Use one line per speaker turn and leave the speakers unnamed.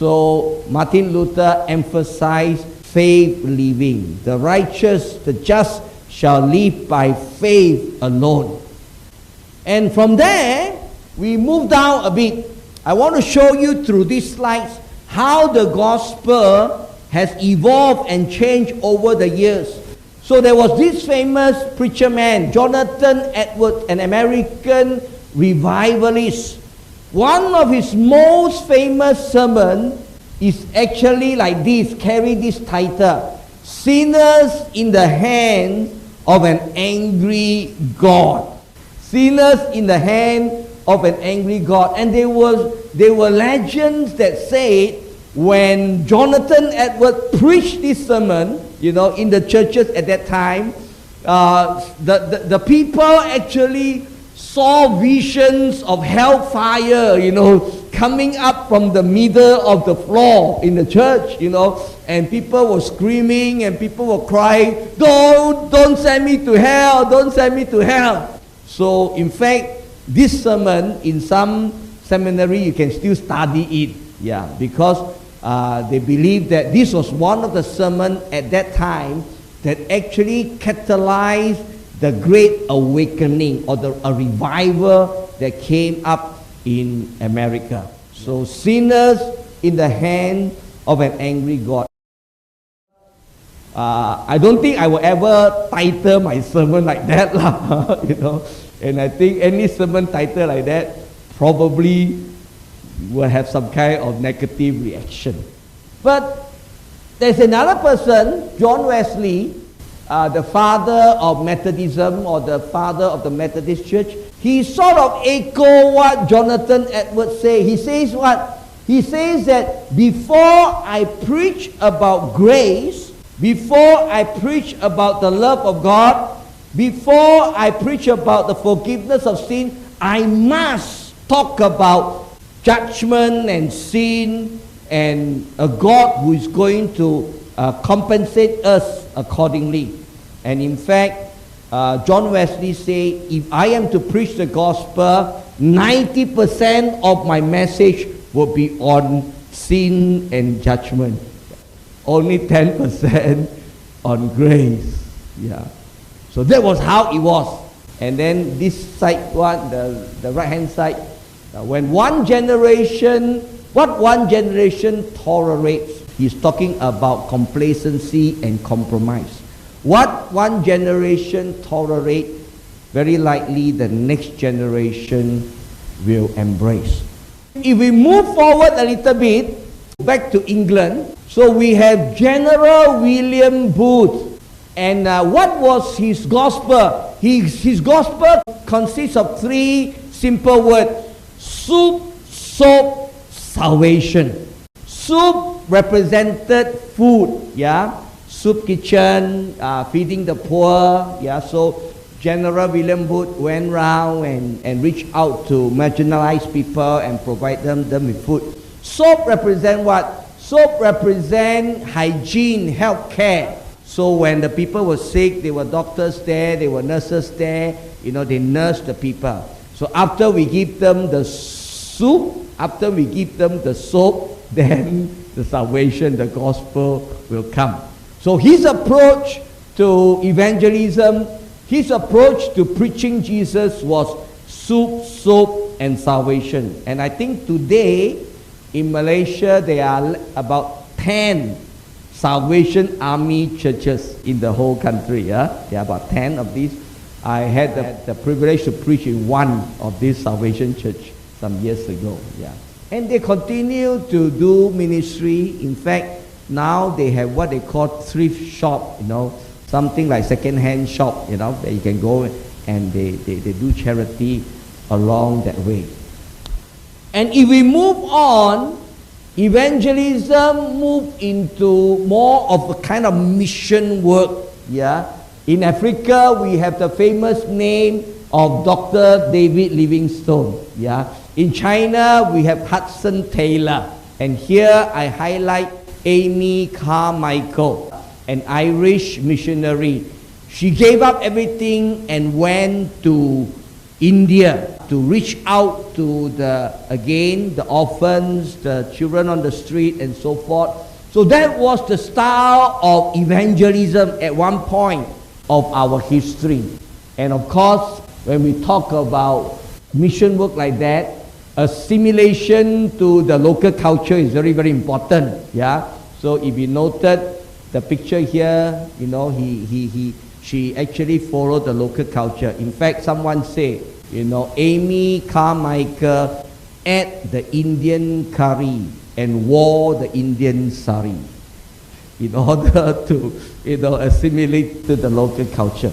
So Martin Luther emphasized faith living. The righteous, the just shall live by faith alone. And from there, we move down a bit. I want to show you through these slides how the gospel has evolved and changed over the years. So there was this famous preacher man, Jonathan Edwards, an American revivalist. One of his most famous sermons is actually like this, carry this title, Sinners in the Hands of an Angry God. Sinners in the hand of an angry God. And there were legends that said when Jonathan Edwards preached this sermon, in the churches at that time, the people actually saw visions of hellfire, coming up from the middle of the floor in the church, and people were screaming and people were crying, don't send me to hell, don't send me to hell. So in fact, this sermon in some seminary you can still study it, because they believe that this was one of the sermons at that time that actually catalyzed the Great Awakening or a revival that came up in America. So sinners in the hand of an angry God. I don't think I will ever title my sermon like that, And I think any sermon title like that probably will have some kind of negative reaction. But there's another person, John Wesley, the father of Methodism or the father of the Methodist Church. He sort of echo what Jonathan Edwards said. He says what? He says that before I preach about grace, before I preach about the love of God, before I preach about the forgiveness of sin, I must talk about judgment and sin and a God who is going to compensate us accordingly. And in fact, John Wesley said, if I am to preach the gospel, 90% of my message will be on sin and judgment. Only 10% on grace. So that was how it was. And then this side one, the right hand side, when what one generation tolerates, he's talking about complacency and compromise. What one generation tolerates, very likely the next generation will embrace. If we move forward a little bit, back to England, so we have General William Booth. And what was his gospel? His gospel consists of three simple words: soup, soap, salvation. Soup represented food, soup kitchen, feeding the poor, so General William Booth went around and reached out to marginalized people and provide them with food. Soap represent what? Soap represent hygiene, health care. So when the people were sick, there were doctors there, there were nurses there, they nursed the people. So after we give them the soup, after we give them the soap, then the salvation, the gospel will come. So his approach to evangelism, his approach to preaching Jesus was soup, soap, and salvation. And I think today in Malaysia there are about 10 Salvation Army churches in the whole country. There are about 10 of these. I had the privilege to preach in one of these Salvation Church some years ago. And they continue to do ministry. In fact, now they have what they call thrift shop, something like second-hand shop, that you can go and they do charity along that way. And if we move on, evangelism moved into more of a kind of mission work. In Africa, we have the famous name of Dr. David Livingstone. In China, we have Hudson Taylor. And here I highlight Amy Carmichael, an Irish missionary. She gave up everything and went to India to reach out to the orphans, the children on the street and so forth. So that was the style of evangelism at one point of our history. And of course, when we talk about mission work like that, assimilation to the local culture is very, very important. Yeah. So if you noted the picture here, you know, she actually followed the local culture. In fact, someone said, you know, Amy Carmichael ate the Indian curry and wore the Indian sari in order to, you know, assimilate to the local culture.